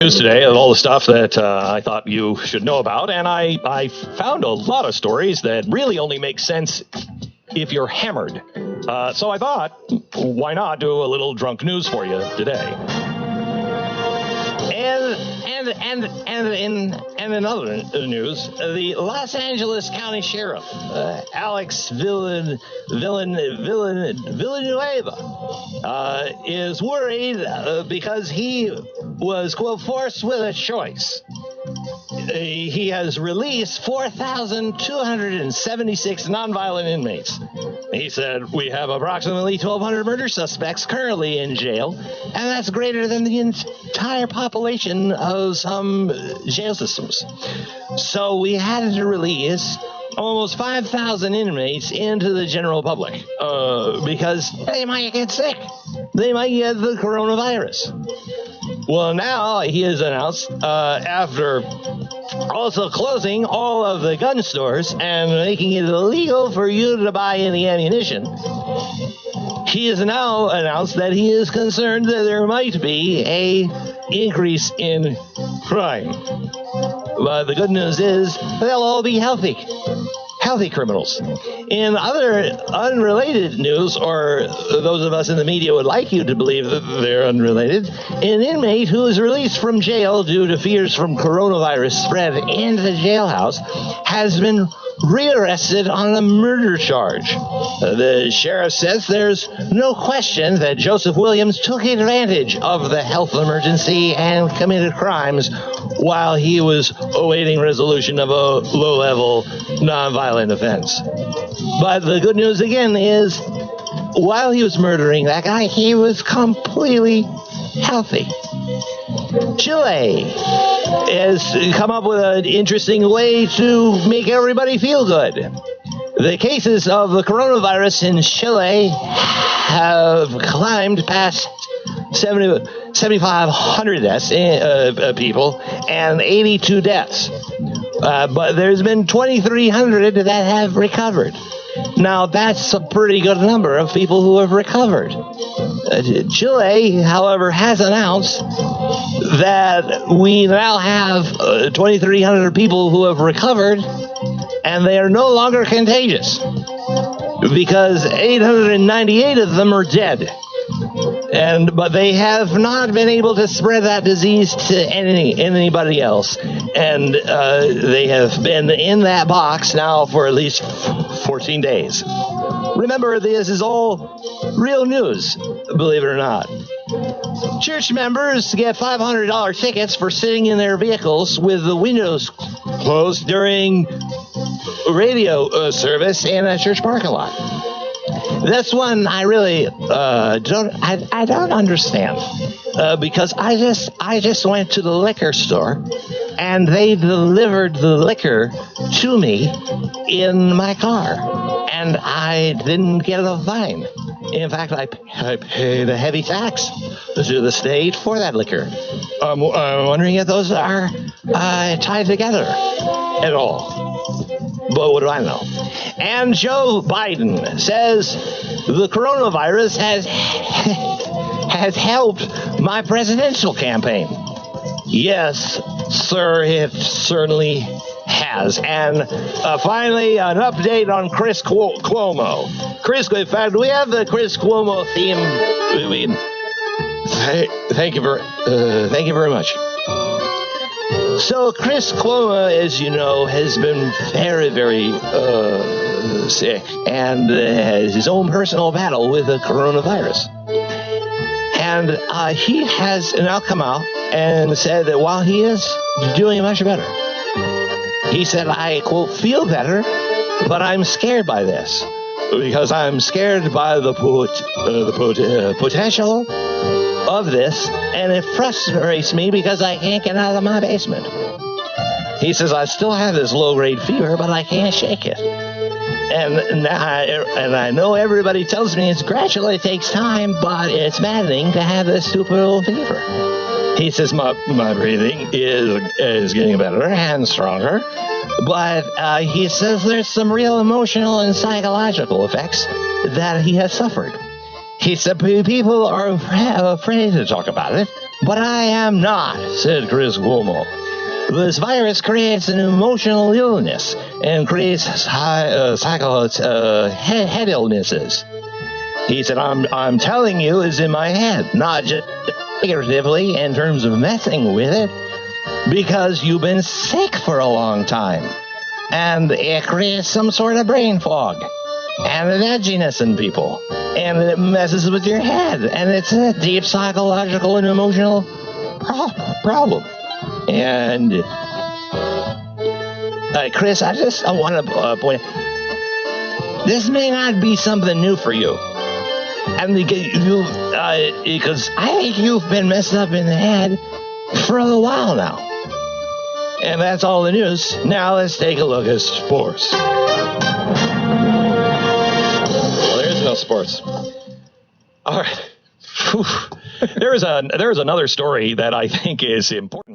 News today and all the stuff that I thought you should know about, and I found a lot of stories that really only make sense if you're hammered. So I thought, why not do a little drunk news for you today? And in other news, the Los Angeles County Sheriff, Alex Villanueva, is worried because he was, quote, forced with a choice. He has released 4,276 nonviolent inmates. He said, we have approximately 1,200 murder suspects currently in jail, and that's greater than the entire population of some jail systems. So we had to release almost 5,000 inmates into the general public because they might get sick. They might get the coronavirus. Well, now he has announced, after also closing all of the gun stores and making it illegal for you to buy any ammunition, he has now announced that he is concerned that there might be an increase in crime. But the good news is they'll all be healthy criminals. In other unrelated news, or those of us in the media would like you to believe that they're unrelated, an inmate who was released from jail due to fears from coronavirus spread into the jailhouse has been rearrested on a murder charge. The sheriff says there's no question that Joseph Williams took advantage of the health emergency and committed crimes while he was awaiting resolution of a low-level nonviolent offense. But the good news again is, while he was murdering that guy, he was completely healthy. Chile has come up with an interesting way to make everybody feel good. The cases of the coronavirus in Chile have climbed past 7,500 deaths, people, and 82 deaths. But there's been 2,300 that have recovered. Now, that's a pretty good number of people who have recovered. Chile, however, has announced that we now have 2,300 people who have recovered, and they are no longer contagious because 898 of them are dead. But they have not been able to spread that disease to anybody else. And they have been in that box now for at least 14 days. Remember, this is all real news, believe it or not. Church members get $500 tickets for sitting in their vehicles with the windows closed during radio service in a church parking lot. This one I really don't understand because I just went to the liquor store and they delivered the liquor to me in my car and I didn't get a fine. In fact, I paid a heavy tax to the state for that liquor. I'm wondering if those are tied together at all. But what do I know? And Joe Biden says the coronavirus has helped my presidential campaign. Yes, sir, it certainly has. And finally, an update on Chris Cuomo. In fact, we have the Chris Cuomo theme. Thank you very much. So Chris Cuomo, as you know, has been very, very sick and has his own personal battle with the coronavirus. And he has now come out and said that while he is doing much better, he said, I, quote, feel better, but I'm scared by this because I'm scared by the potential of this, and it frustrates me because I can't get out of my basement. He says, I still have this low-grade fever, but I can't shake it. And I know everybody tells me it's gradual, it takes time, but it's maddening to have this stupid old fever. He says, my breathing is getting better and stronger, but he says there's some real emotional and psychological effects that he has suffered. He said people are afraid to talk about it But I am not, said Chris Cuomo. This virus creates an emotional illness and creates head illnesses. He said, I'm telling you, it's in my head, not just figuratively in terms of messing with it, because you've been sick for a long time. And it creates some sort of brain fog and an edginess in people. And it messes with your head. And it's a deep psychological and emotional problem. And Chris, I want to point out, this may not be something new for you. And because I think you've been messed up in the head for a while now. And that's all the news. Now let's take a look at sports. Well, there's no sports. All right. There's another story that I think is important.